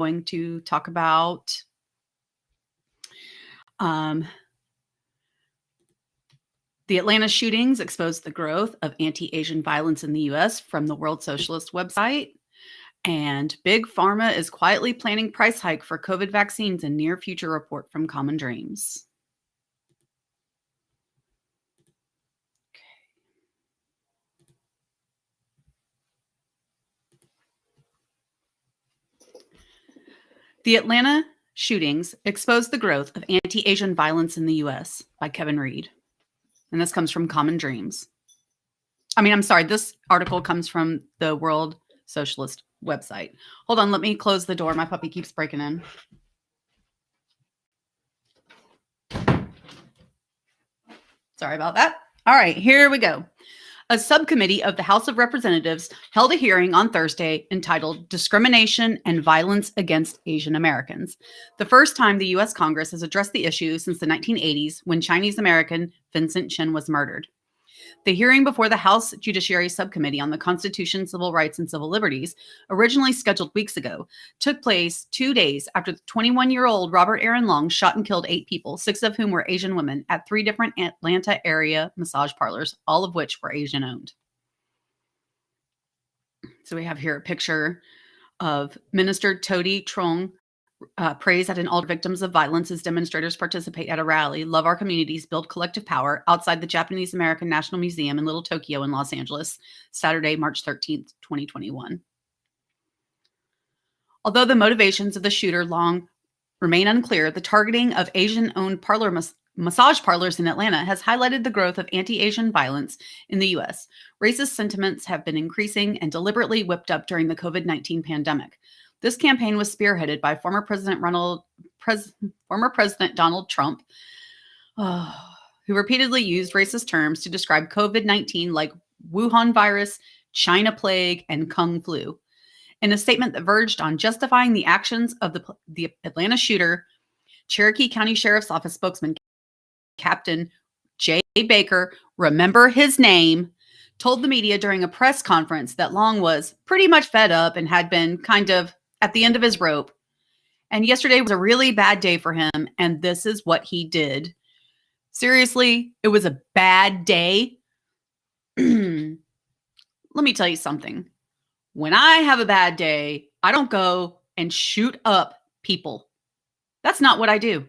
going to talk about the Atlanta shootings exposed the growth of anti-Asian violence in the U.S. from the World Socialist website. And Big Pharma is quietly planning price hike for COVID vaccines in near future report from Common Dreams. The Atlanta shootings exposed the growth of anti-Asian violence in the U.S. by Kevin Reed. And this comes from Common Dreams. This article comes from the World Socialist website. Hold on, let me close the door. My puppy keeps breaking in. Sorry about that. All right, here we go. A subcommittee of the House of Representatives held a hearing on Thursday entitled Discrimination and Violence Against Asian Americans, the first time the U.S. Congress has addressed the issue since the 1980s when Chinese American Vincent Chin was murdered. The hearing before the House Judiciary Subcommittee on the Constitution, Civil Rights, and Civil Liberties, originally scheduled weeks ago, took place 2 days after the 21-year-old Robert Aaron Long shot and killed 8 people, 6 of whom were Asian women, at 3 different Atlanta area massage parlors, all of which were Asian-owned. So we have here a picture of Minister Todi Trong praise at an altar victims of violence as demonstrators participate at a rally, Love Our Communities, Build Collective Power, outside the Japanese American National Museum in Little Tokyo in Los Angeles, Saturday, March 13th, 2021. Although the motivations of the shooter long remain unclear, the targeting of Asian-owned massage parlors in Atlanta has highlighted the growth of anti-Asian violence in the U.S. Racist sentiments have been increasing and deliberately whipped up during the COVID-19 pandemic. This campaign was spearheaded by former President Donald Trump, who repeatedly used racist terms to describe COVID-19 like Wuhan virus, China plague, and Kung flu. In a statement that verged on justifying the actions of the Atlanta shooter, Cherokee County Sheriff's Office spokesman Captain Jay Baker, remember his name, told the media during a press conference that Long was pretty much fed up and had been kind of at the end of his rope. And yesterday was a really bad day for him, and this is what he did. Seriously, it was a bad day. Let me tell you something. When I have a bad day, I don't go and shoot up people. That's not what I do.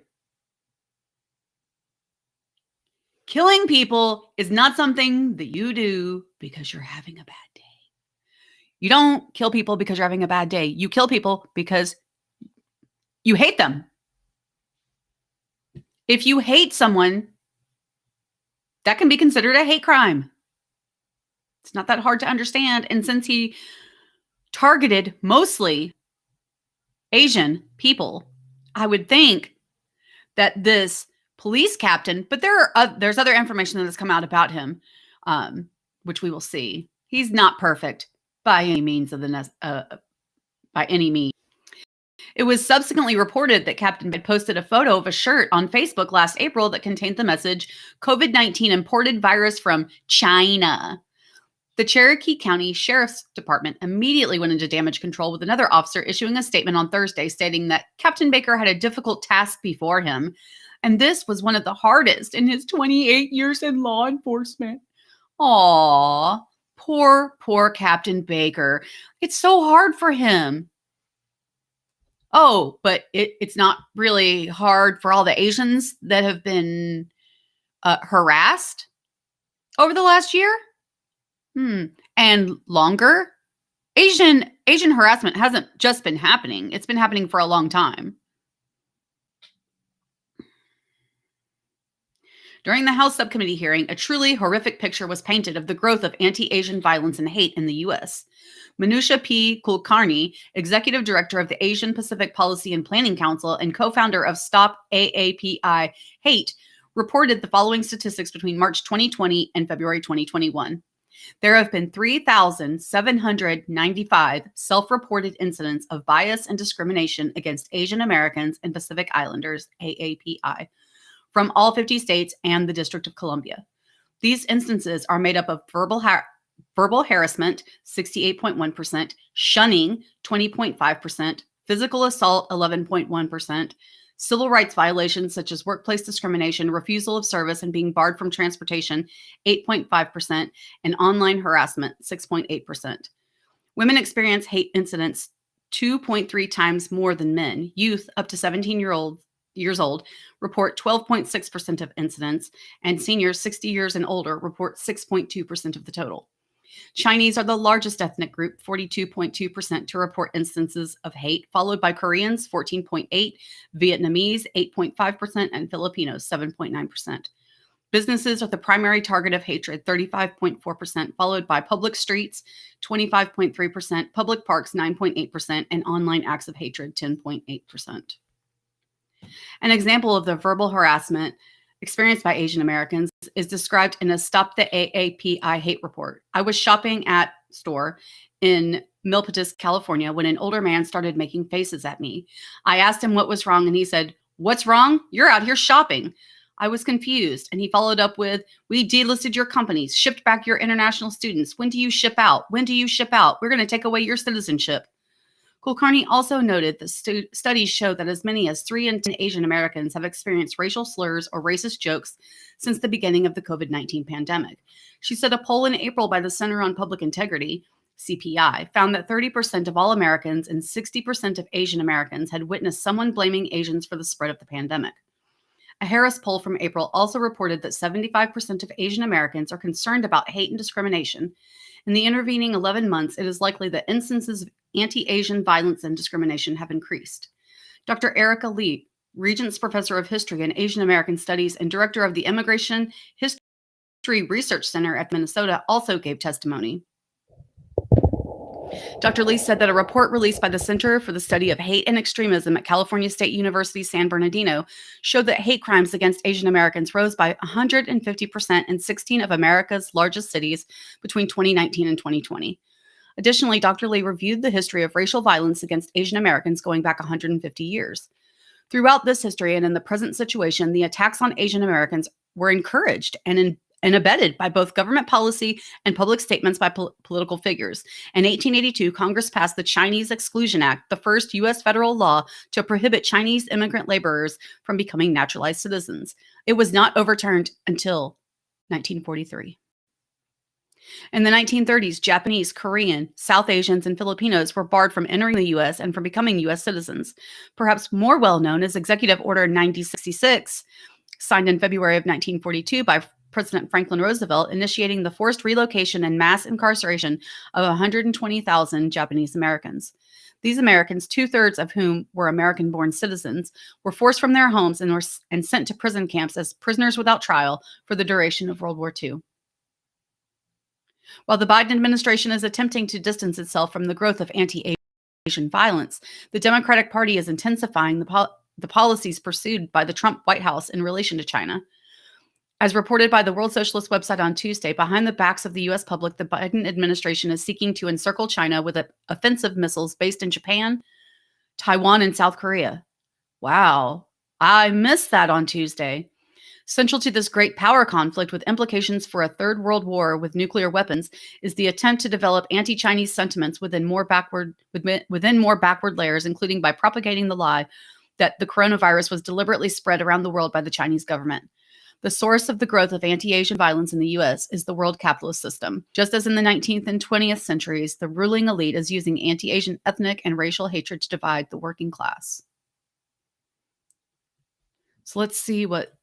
Killing people is not something that you do because you're having a bad day. You don't kill people because you're having a bad day. You kill people because you hate them. If you hate someone, that can be considered a hate crime. It's not that hard to understand. And since he targeted mostly Asian people, I would think that this police captain, but there's other information that has come out about him, which we will see. He's not perfect by any means by any means. It was subsequently reported that Captain had posted a photo of a shirt on Facebook last April that contained the message, COVID-19 imported virus from China. The Cherokee County Sheriff's Department immediately went into damage control with another officer issuing a statement on Thursday stating that Captain Baker had a difficult task before him, and this was one of the hardest in his 28 years in law enforcement. Aww. Poor Captain Baker. It's so hard for him. Oh, but it's not really hard for all the Asians that have been harassed over the last year? And longer? Asian harassment hasn't just been happening. It's been happening for a long time. During the House subcommittee hearing, a truly horrific picture was painted of the growth of anti-Asian violence and hate in the U.S. Manusha P. Kulkarni, executive director of the Asian Pacific Policy and Planning Council and co-founder of Stop AAPI Hate, reported the following statistics between March 2020 and February 2021. There have been 3,795 self-reported incidents of bias and discrimination against Asian Americans and Pacific Islanders, AAPI, from all 50 states and the District of Columbia. These instances are made up of verbal harassment, 68.1%, shunning, 20.5%, physical assault 11.1%, civil rights violations such as workplace discrimination, refusal of service, and being barred from transportation 8.5%, and online harassment 6.8%. Women experience hate incidents 2.3 times more than men. Youth up to 17 years old report 12.6% of incidents, and seniors 60 years and older report 6.2% of the total. Chinese are the largest ethnic group, 42.2%, to report instances of hate, followed by Koreans, 14.8%, Vietnamese, 8.5%, and Filipinos, 7.9%. Businesses are the primary target of hatred, 35.4%, followed by public streets, 25.3%, public parks, 9.8%, and online acts of hatred, 10.8%. An example of the verbal harassment experienced by Asian Americans is described in a Stop the AAPI Hate report. I was shopping at a store in Milpitas, California, when an older man started making faces at me. I asked him what was wrong, and he said, "What's wrong? You're out here shopping." I was confused, and he followed up with, "We delisted your companies, shipped back your international students. When do you ship out? When do you ship out? We're going to take away your citizenship." Kulkarni also noted that studies show that as many as 3 in 10 Asian Americans have experienced racial slurs or racist jokes since the beginning of the COVID-19 pandemic. She said a poll in April by the Center on Public Integrity, CPI, found that 30% of all Americans and 60% of Asian Americans had witnessed someone blaming Asians for the spread of the pandemic. A Harris poll from April also reported that 75% of Asian Americans are concerned about hate and discrimination. In the intervening 11 months, it is likely that instances of anti-Asian violence and discrimination have increased. Dr. Erica Lee, Regents Professor of History and Asian American Studies and Director of the Immigration History Research Center at Minnesota, also gave testimony. Dr. Lee said that a report released by the Center for the Study of Hate and Extremism at California State University, San Bernardino, showed that hate crimes against Asian Americans rose by 150% in 16 of America's largest cities between 2019 and 2020. Additionally, Dr. Lee reviewed the history of racial violence against Asian Americans going back 150 years. Throughout this history and in the present situation, the attacks on Asian Americans were encouraged and abetted by both government policy and public statements by political figures. In 1882, Congress passed the Chinese Exclusion Act, the first U.S. federal law to prohibit Chinese immigrant laborers from becoming naturalized citizens. It was not overturned until 1943. In the 1930s, Japanese, Korean, South Asians, and Filipinos were barred from entering the U.S. and from becoming U.S. citizens. Perhaps more well known is Executive Order 9066, signed in February of 1942 by President Franklin Roosevelt, initiating the forced relocation and mass incarceration of 120,000 Japanese Americans. These Americans, 2/3 of whom were American-born citizens, were forced from their homes and sent to prison camps as prisoners without trial for the duration of World War II. While the Biden administration is attempting to distance itself from the growth of anti-Asian violence, the Democratic Party is intensifying the policies pursued by the Trump White House in relation to China. As reported by the World Socialist website on Tuesday, behind the backs of the U.S. public, the Biden administration is seeking to encircle China with offensive missiles based in Japan, Taiwan, and South Korea. Wow, I missed that on Tuesday. Central to this great power conflict with implications for a third world war with nuclear weapons is the attempt to develop anti-Chinese sentiments within more backward layers, including by propagating the lie that the coronavirus was deliberately spread around the world by the Chinese government. The source of the growth of anti-Asian violence in the U.S. is the world capitalist system. Just as in the 19th and 20th centuries, the ruling elite is using anti-Asian ethnic and racial hatred to divide the working class. So let's see what...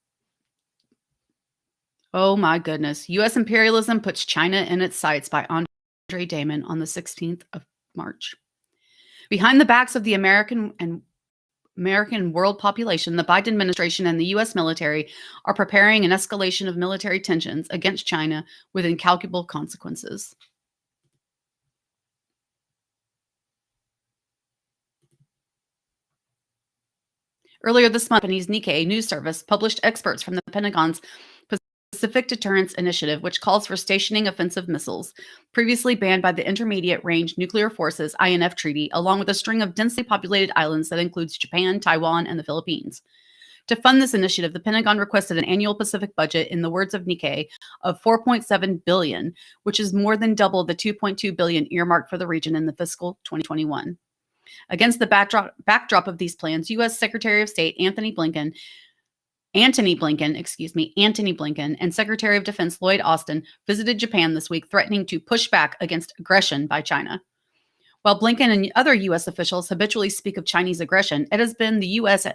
Oh my goodness. U.S. imperialism puts China in its sights by Andre Damon on the 16th of March. Behind the backs of the American world population, the Biden administration and the U.S. military are preparing an escalation of military tensions against China with incalculable consequences. Earlier this month, Japanese Nikkei news service published experts from the Pentagon's Pacific Deterrence Initiative, which calls for stationing offensive missiles, previously banned by the Intermediate Range Nuclear Forces INF Treaty, along with a string of densely populated islands that includes Japan, Taiwan, and the Philippines. To fund this initiative, the Pentagon requested an annual Pacific budget, in the words of Nikkei, of $4.7 billion, which is more than double the $2.2 billion earmarked for the region in the fiscal 2021. Against the backdrop of these plans, U.S. Secretary of State Antony Blinken, and Secretary of Defense Lloyd Austin visited Japan this week, threatening to push back against aggression by China. While Blinken and other U.S. officials habitually speak of Chinese aggression, it has been the U.S.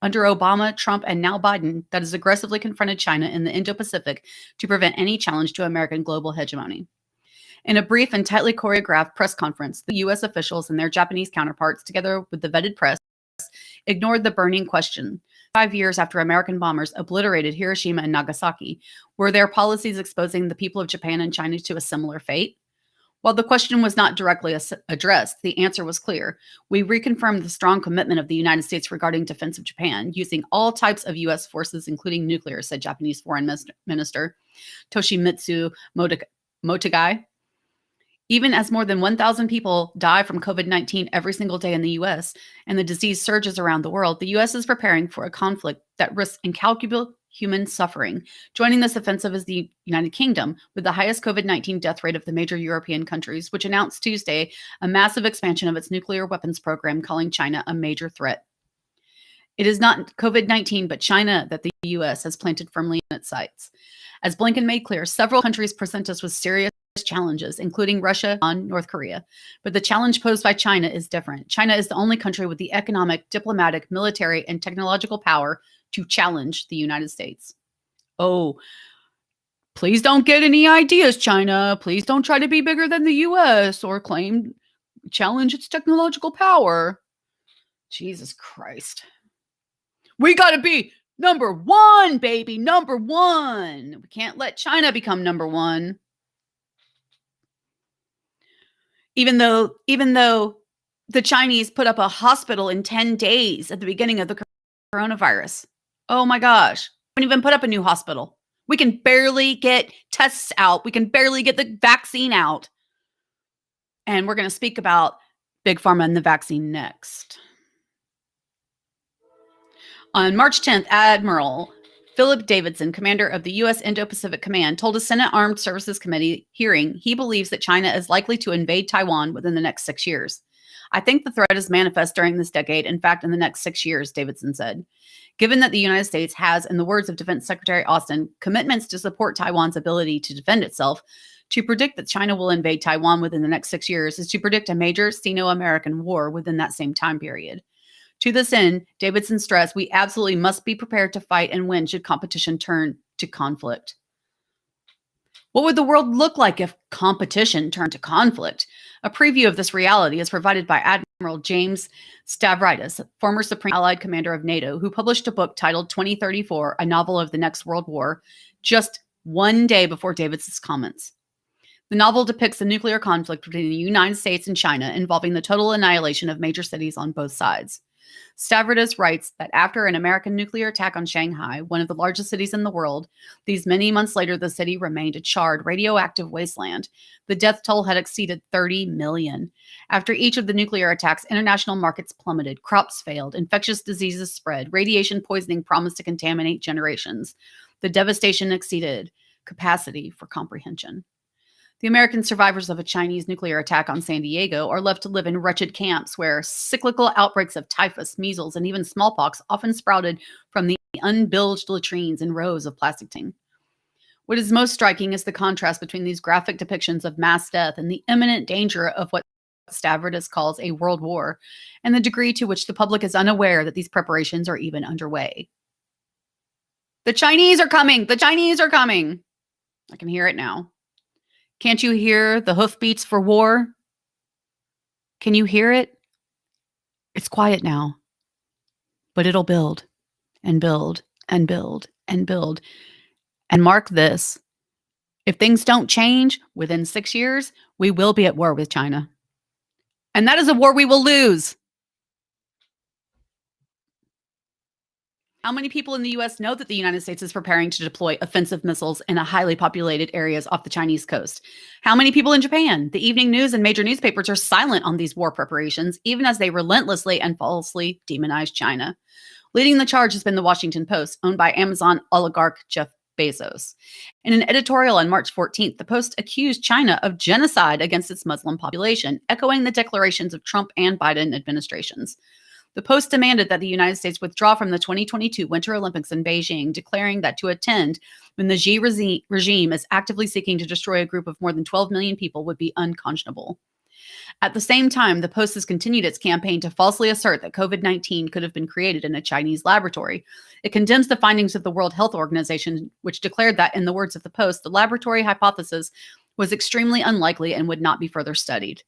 under Obama, Trump, and now Biden that has aggressively confronted China in the Indo-Pacific to prevent any challenge to American global hegemony. In a brief and tightly choreographed press conference, the U.S. officials and their Japanese counterparts, together with the vetted press, ignored the burning question. 5 years after American bombers obliterated Hiroshima and Nagasaki, were their policies exposing the people of Japan and China to a similar fate? While the question was not directly addressed, the answer was clear. We reconfirmed the strong commitment of the United States regarding defense of Japan, using all types of U.S. forces, including nuclear, said Japanese Foreign Minister Toshimitsu Motegi. Even as more than 1,000 people die from COVID-19 every single day in the U.S. and the disease surges around the world, the U.S. is preparing for a conflict that risks incalculable human suffering. Joining this offensive is the United Kingdom, with the highest COVID-19 death rate of the major European countries, which announced Tuesday a massive expansion of its nuclear weapons program, calling China a major threat. It is not COVID-19, but China that the U.S. has planted firmly in its sights. As Blinken made clear, several countries present us with serious challenges, including Russia and North Korea. But the challenge posed by China is different. China is the only country with the economic, diplomatic, military, and technological power to challenge the United States. Oh, please don't get any ideas, China. Please don't try to be bigger than the U.S. or challenge its technological power. Jesus Christ. We got to be number one, baby, number one. We can't let China become number one. Even though the Chinese put up a hospital in 10 days at the beginning of the coronavirus. Oh my gosh. We haven't even put up a new hospital. We can barely get tests out. We can barely get the vaccine out. And we're going to speak about Big Pharma and the vaccine next. On March 10th, Admiral Philip Davidson, commander of the U.S. Indo-Pacific Command, told a Senate Armed Services Committee hearing he believes that China is likely to invade Taiwan within the next 6 years. I think the threat is manifest during this decade. In fact, in the next 6 years, Davidson said. Given that the United States has, in the words of Defense Secretary Austin, commitments to support Taiwan's ability to defend itself, to predict that China will invade Taiwan within the next 6 years is to predict a major Sino-American war within that same time period. To this end, Davidson stressed, we absolutely must be prepared to fight and win should competition turn to conflict. What would the world look like if competition turned to conflict? A preview of this reality is provided by Admiral James Stavridis, former Supreme Allied Commander of NATO, who published a book titled 2034, A Novel of the Next World War, just one day before Davidson's comments. The novel depicts the nuclear conflict between the United States and China, involving the total annihilation of major cities on both sides. Stavridis writes that after an American nuclear attack on Shanghai, one of the largest cities in the world, these many months later, the city remained a charred, radioactive wasteland. The death toll had exceeded 30 million. After each of the nuclear attacks, international markets plummeted, crops failed, infectious diseases spread, radiation poisoning promised to contaminate generations. The devastation exceeded capacity for comprehension. The American survivors of a Chinese nuclear attack on San Diego are left to live in wretched camps where cyclical outbreaks of typhus, measles, and even smallpox often sprouted from the unbilged latrines and rows of plastic tanks. What is most striking is the contrast between these graphic depictions of mass death and the imminent danger of what Stavridis calls a world war, and the degree to which the public is unaware that these preparations are even underway. The Chinese are coming! The Chinese are coming! I can hear it now. Can't you hear the hoofbeats for war? Can you hear it? It's quiet now, but it'll build and build and build and build. And mark this, if things don't change within 6 years, we will be at war with China. And that is a war we will lose. How many people in the U.S. know that the United States is preparing to deploy offensive missiles in highly populated areas off the Chinese coast? How many people in Japan? The evening news and major newspapers are silent on these war preparations, even as they relentlessly and falsely demonize China. Leading the charge has been the Washington Post, owned by Amazon oligarch Jeff Bezos. In an editorial on March 14th, the Post accused China of genocide against its Muslim population, echoing the declarations of Trump and Biden administrations. The Post demanded that the United States withdraw from the 2022 Winter Olympics in Beijing, declaring that to attend when the Xi regime is actively seeking to destroy a group of more than 12 million people would be unconscionable. At the same time, the Post has continued its campaign to falsely assert that COVID-19 could have been created in a Chinese laboratory. It condemns the findings of the World Health Organization, which declared that, in the words of the Post, the laboratory hypothesis was extremely unlikely and would not be further studied.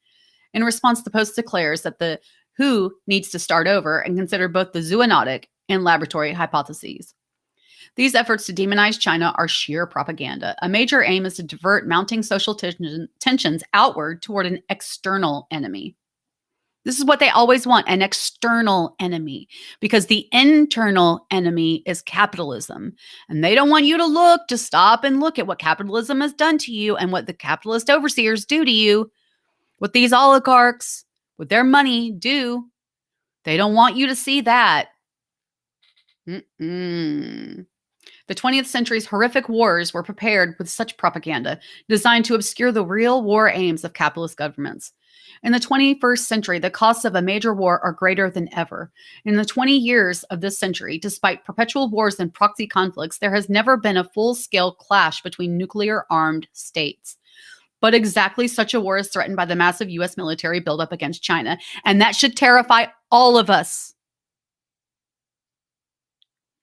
In response, the Post declares that the WHO needs to start over and consider both the zoonotic and laboratory hypotheses. These efforts to demonize China are sheer propaganda. A major aim is to divert mounting social tensions outward toward an external enemy. This is what they always want, an external enemy, because the internal enemy is capitalism. And they don't want you to stop and look at what capitalism has done to you and what the capitalist overseers do to you, what these oligarchs with their money do. They don't want you to see that. The 20th century's horrific wars were prepared with such propaganda, designed to obscure the real war aims of capitalist governments. In the 21st century, the costs of a major war are greater than ever. In the 20 years of this century, despite perpetual wars and proxy conflicts, there has never been a full-scale clash between nuclear-armed states. But exactly such a war is threatened by the massive U.S. military buildup against China, and that should terrify all of us.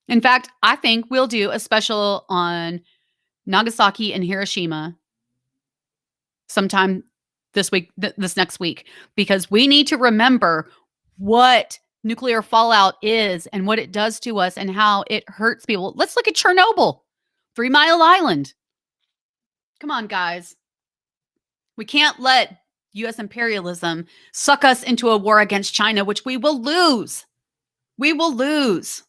In fact, I think we'll do a special on Nagasaki and Hiroshima sometime this week, this next week, because we need to remember what nuclear fallout is and what it does to us and how it hurts people. Let's look at Chernobyl, 3 Mile Island. Come on, guys. We can't let U.S. imperialism suck us into a war against China, which we will lose. We will lose.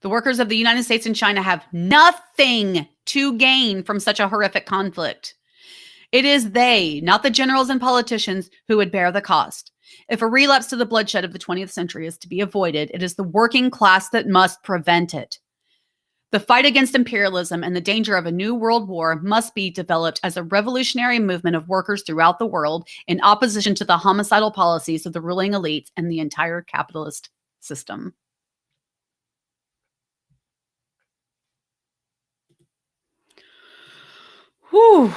The workers of the United States and China have nothing to gain from such a horrific conflict. It is they, not the generals and politicians, who would bear the cost. If a relapse to the bloodshed of the 20th century is to be avoided, it is the working class that must prevent it. The fight against imperialism and the danger of a new world war must be developed as a revolutionary movement of workers throughout the world in opposition to the homicidal policies of the ruling elites and the entire capitalist system. Whew.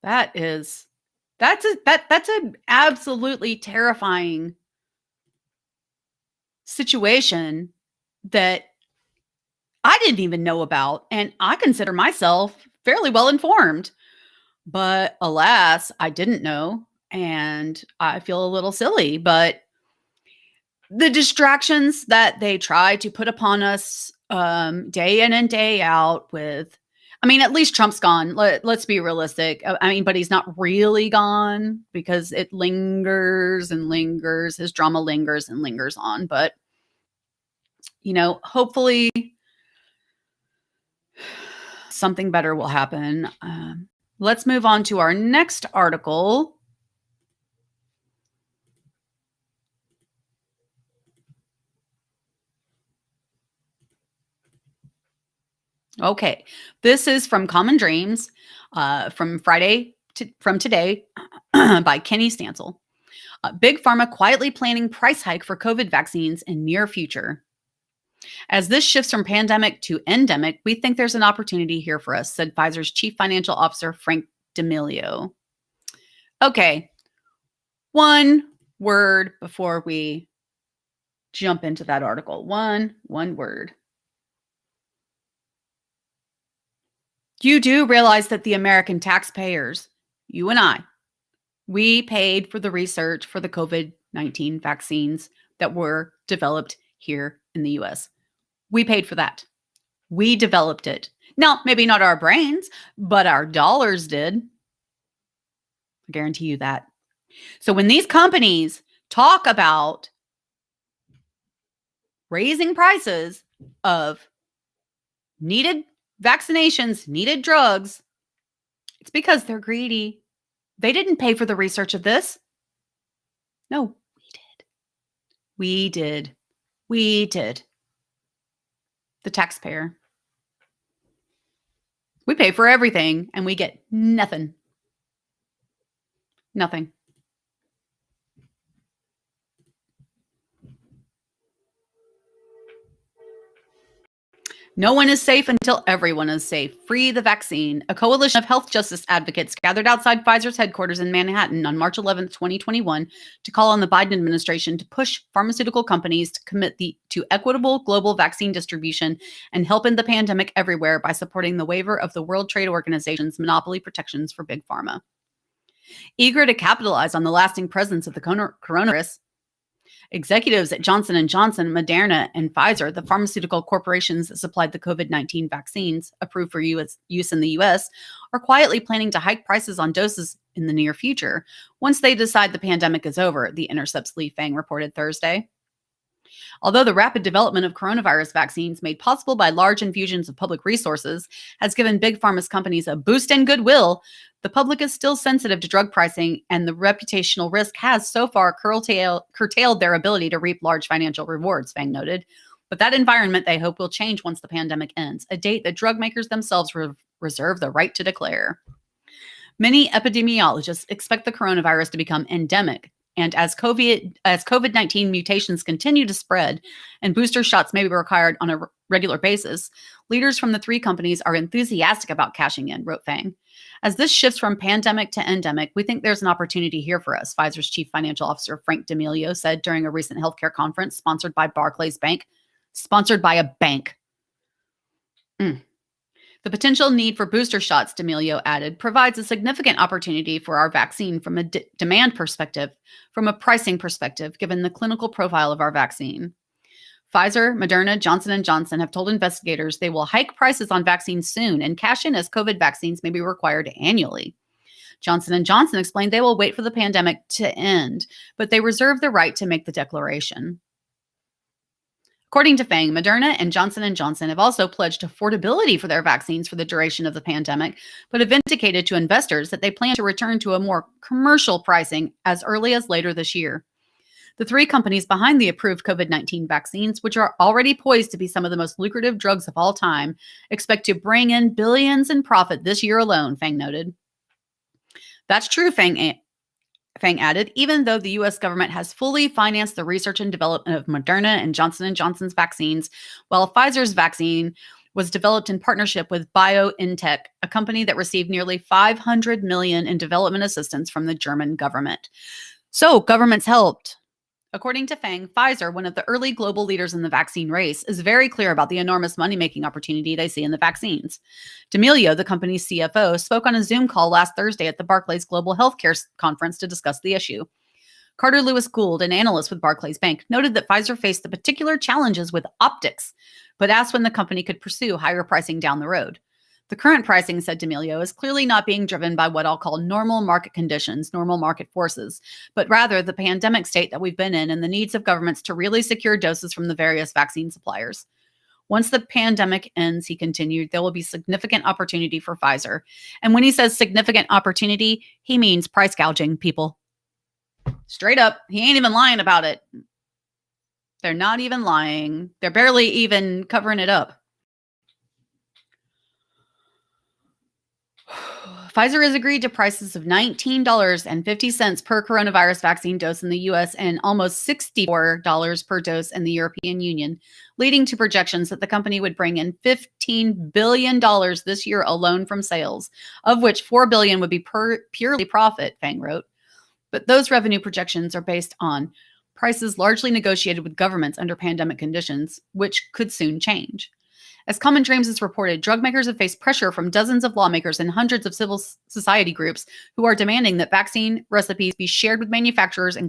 That's an absolutely terrifying situation that I didn't even know about, and I consider myself fairly well informed. But alas, I didn't know, and I feel a little silly. But the distractions that they try to put upon us day in and day out with, I mean, at least Trump's gone. Let's be realistic. I mean, but he's not really gone because it lingers and lingers. His drama lingers and lingers on. But, hopefully something better will happen. Let's move on to our next article. Okay, this is from Common Dreams, from today, by Kenny Stansel. Big Pharma quietly planning price hike for COVID vaccines in near future. As this shifts from pandemic to endemic, we think there's an opportunity here for us, said Pfizer's chief financial officer, Frank D'Amelio. Okay, one word before we jump into that article. One word. You do realize that the American taxpayers, you and I, we paid for the research for the COVID-19 vaccines that were developed here in the US. We paid for that. We developed it. Now, maybe not our brains, but our dollars did. I guarantee you that. So when these companies talk about raising prices of needed vaccinations, needed drugs, it's because they're greedy. They didn't pay for the research of this. No, we did. We did. We did. The taxpayer. We pay for everything and we get nothing. Nothing. No one is safe until everyone is safe. Free the vaccine. A coalition of health justice advocates gathered outside Pfizer's headquarters in Manhattan on March 11th, 2021, to call on the Biden administration to push pharmaceutical companies to commit to equitable global vaccine distribution and help end the pandemic everywhere by supporting the waiver of the World Trade Organization's monopoly protections for big pharma. Eager to capitalize on the lasting presence of the coronavirus, executives at Johnson & Johnson, Moderna, and Pfizer, the pharmaceutical corporations that supplied the COVID-19 vaccines approved for use in the U.S., are quietly planning to hike prices on doses in the near future once they decide the pandemic is over, The Intercept's Lee Fang reported Thursday. Although the rapid development of coronavirus vaccines made possible by large infusions of public resources has given big pharma's companies a boost in goodwill, the public is still sensitive to drug pricing, and the reputational risk has so far curtailed their ability to reap large financial rewards, Fang noted. But that environment they hope will change once the pandemic ends, a date that drug makers themselves reserve the right to declare. Many epidemiologists expect the coronavirus to become endemic, and as COVID-19 mutations continue to spread and booster shots may be required on a regular basis, leaders from the three companies are enthusiastic about cashing in, wrote Fang. As this shifts from pandemic to endemic, we think there's an opportunity here for us, Pfizer's chief financial officer Frank D'Amelio said during a recent healthcare conference sponsored by Barclays Bank. Sponsored by a bank. The potential need for booster shots, D'Amelio added, provides a significant opportunity for our vaccine from a demand perspective, from a pricing perspective, given the clinical profile of our vaccine. Pfizer, Moderna, Johnson & Johnson have told investigators they will hike prices on vaccines soon and cash in as COVID vaccines may be required annually. Johnson & Johnson explained they will wait for the pandemic to end, but they reserve the right to make the declaration. According to Fang, Moderna and Johnson & Johnson have also pledged affordability for their vaccines for the duration of the pandemic, but have indicated to investors that they plan to return to a more commercial pricing as early as later this year. The three companies behind the approved COVID-19 vaccines, which are already poised to be some of the most lucrative drugs of all time, expect to bring in billions in profit this year alone, Fang noted. That's true, Fang added, even though the U.S. government has fully financed the research and development of Moderna and Johnson & Johnson's vaccines, while Pfizer's vaccine was developed in partnership with BioNTech, a company that received nearly $500 million in development assistance from the German government. So governments helped. According to Fang, Pfizer, one of the early global leaders in the vaccine race, is very clear about the enormous money-making opportunity they see in the vaccines. D'Amelio, the company's CFO, spoke on a Zoom call last Thursday at the Barclays Global Healthcare Conference to discuss the issue. Carter Lewis Gould, an analyst with Barclays Bank, noted that Pfizer faced the particular challenges with optics, but asked when the company could pursue higher pricing down the road. The current pricing, said D'Amelio, is clearly not being driven by what I'll call normal market conditions, normal market forces, but rather the pandemic state that we've been in and the needs of governments to really secure doses from the various vaccine suppliers. Once the pandemic ends, he continued, there will be significant opportunity for Pfizer. And when he says significant opportunity, he means price gouging, people. Straight up, he ain't even lying about it. They're not even lying. They're barely even covering it up. Pfizer has agreed to prices of $19.50 per coronavirus vaccine dose in the U.S. and almost $64 per dose in the European Union, leading to projections that the company would bring in $15 billion this year alone from sales, of which $4 billion would be purely profit, Fang wrote. But those revenue projections are based on prices largely negotiated with governments under pandemic conditions, which could soon change. As Common Dreams has reported, drug makers have faced pressure from dozens of lawmakers and hundreds of civil society groups who are demanding that vaccine recipes be shared with manufacturers in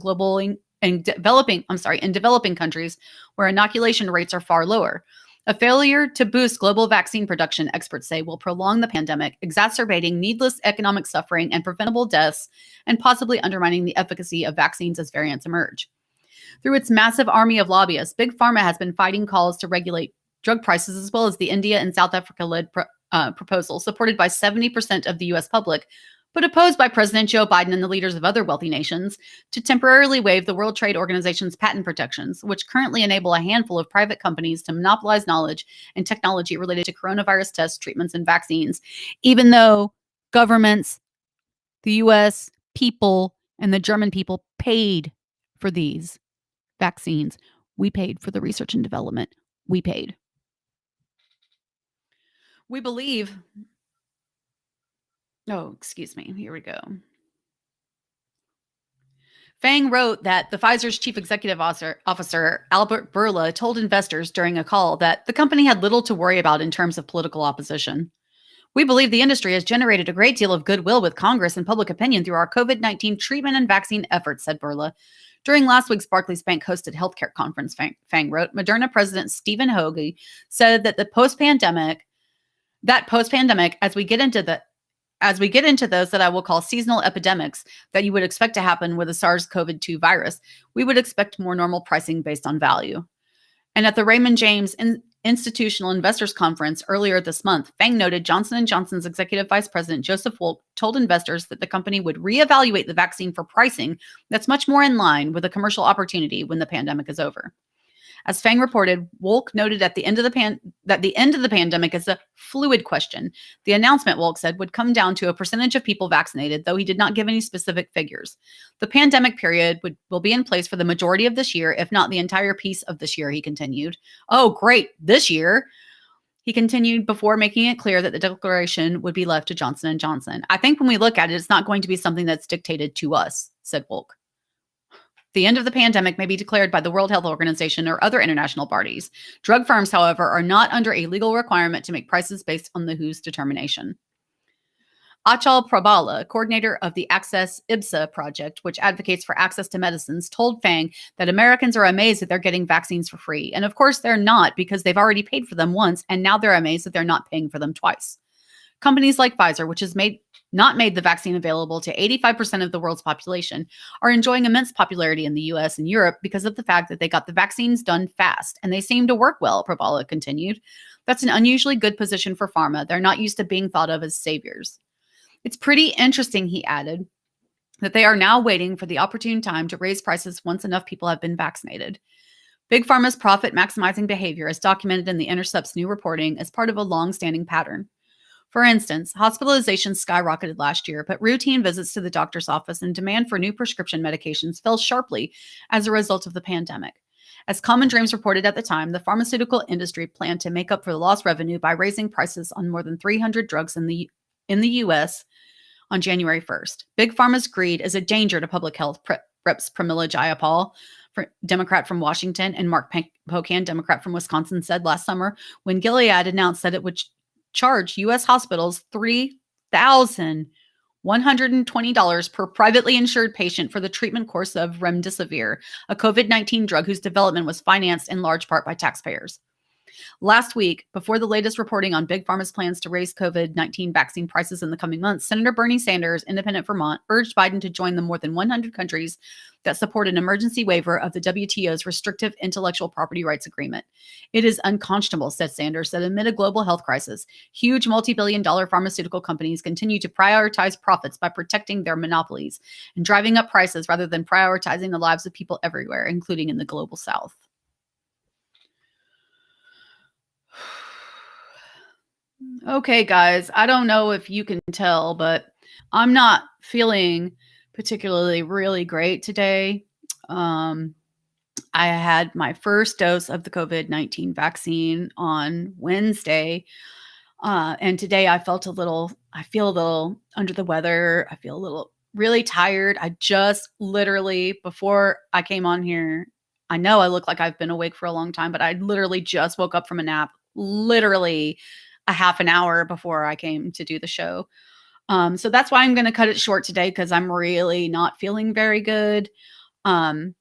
developing countries where inoculation rates are far lower. A failure to boost global vaccine production, experts say, will prolong the pandemic, exacerbating needless economic suffering and preventable deaths, and possibly undermining the efficacy of vaccines as variants emerge. Through its massive army of lobbyists, Big Pharma has been fighting calls to regulate drug prices, as well as the India and South Africa-led proposal, supported by 70% of the U.S. public, but opposed by President Joe Biden and the leaders of other wealthy nations to temporarily waive the World Trade Organization's patent protections, which currently enable a handful of private companies to monopolize knowledge and technology related to coronavirus tests, treatments, and vaccines, even though governments, the US people, and the German people paid for these vaccines. We paid for the research and development. We paid. We believe. Oh, excuse me. Here we go. Fang wrote that the Pfizer's chief executive officer, Albert Bourla, told investors during a call that the company had little to worry about in terms of political opposition. We believe the industry has generated a great deal of goodwill with Congress and public opinion through our COVID-19 treatment and vaccine efforts, said Bourla. During last week's Barclays Bank hosted healthcare conference, Fang wrote, Moderna President Stephen Hoge said that post-pandemic, as we get into those that I will call seasonal epidemics that you would expect to happen with the SARS-CoV-2 virus, we would expect more normal pricing based on value. And at the Raymond James Institutional Investors Conference earlier this month, Fang noted Johnson & Johnson's Executive Vice President Joseph Wolk told investors that the company would reevaluate the vaccine for pricing that's much more in line with a commercial opportunity when the pandemic is over. As Fang reported, Wolk noted that the end of the pandemic is a fluid question. The announcement, Wolk said, would come down to a percentage of people vaccinated, though he did not give any specific figures. The pandemic period will be in place for the majority of this year, if not the entire piece of this year, he continued. Oh, great, this year, he continued before making it clear that the declaration would be left to Johnson & Johnson. I think when we look at it, it's not going to be something that's dictated to us, said Wolk. The end of the pandemic may be declared by the World Health Organization or other international bodies. Drug firms, however, are not under a legal requirement to make prices based on the WHO's determination. Achal Prabhala, coordinator of the Access IBSA project, which advocates for access to medicines, told Fang that Americans are amazed that they're getting vaccines for free. And of course, they're not, because they've already paid for them once, and now they're amazed that they're not paying for them twice. Companies like Pfizer, which has not made the vaccine available to 85% of the world's population, are enjoying immense popularity in the US and Europe because of the fact that they got the vaccines done fast, and they seem to work well, Prabhala continued. That's an unusually good position for pharma. They're not used to being thought of as saviors. It's pretty interesting, he added, that they are now waiting for the opportune time to raise prices once enough people have been vaccinated. Big Pharma's profit-maximizing behavior is documented in the Intercept's new reporting as part of a long-standing pattern. For instance, hospitalizations skyrocketed last year, but routine visits to the doctor's office and demand for new prescription medications fell sharply as a result of the pandemic. As Common Dreams reported at the time, the pharmaceutical industry planned to make up for the lost revenue by raising prices on more than 300 drugs in the U.S. on January 1st. Big Pharma's greed is a danger to public health, reps Pramila Jayapal, Democrat from Washington, and Mark Pocan, Democrat from Wisconsin, said last summer when Gilead announced that it would charge U.S. hospitals $3,120 per privately insured patient for the treatment course of remdesivir, a COVID-19 drug whose development was financed in large part by taxpayers. Last week, before the latest reporting on Big Pharma's plans to raise COVID-19 vaccine prices in the coming months, Senator Bernie Sanders, Independent Vermont, urged Biden to join the more than 100 countries that support an emergency waiver of the WTO's restrictive intellectual property rights agreement. It is unconscionable, said Sanders, that amid a global health crisis, huge multi-billion-dollar pharmaceutical companies continue to prioritize profits by protecting their monopolies and driving up prices rather than prioritizing the lives of people everywhere, including in the global south. Okay, guys, I don't know if you can tell, but I'm not feeling particularly really great today. I had my first dose of the COVID-19 vaccine on Wednesday. And today I feel a little under the weather. I feel a little really tired. I just literally, before I came on here, I know I look like I've been awake for a long time, but I literally just woke up from a nap, literally a half an hour before I came to do the show. So that's why I'm going to cut it short today, because I'm really not feeling very good. But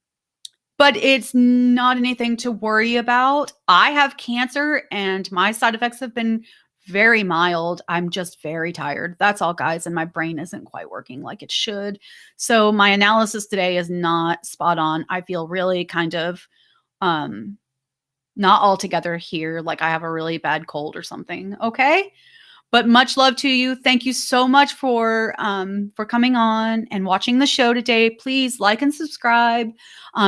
it's not anything to worry about. I have cancer and my side effects have been very mild. I'm just very tired. That's all, guys. And my brain isn't quite working like it should. So my analysis today is not spot on. I feel really kind of not all together here, like I have a really bad cold or something. Okay. But much love to you. Thank you so much for coming on and watching the show today. Please like and subscribe.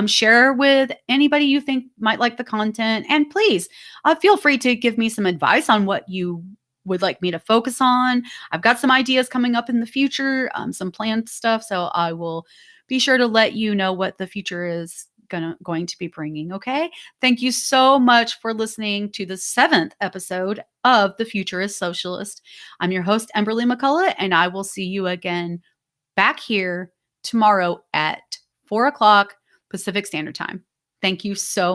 Share with anybody you think might like the content. And please feel free to give me some advice on what you would like me to focus on. I've got some ideas coming up in the future, some planned stuff. So I will be sure to let you know what the future is going to be bringing. Okay. Thank you so much for listening to the 7th episode of The Future is Socialist. I'm your host, Emberly McCullough, and I will see you again back here tomorrow at 4 o'clock Pacific Standard Time. Thank you so much.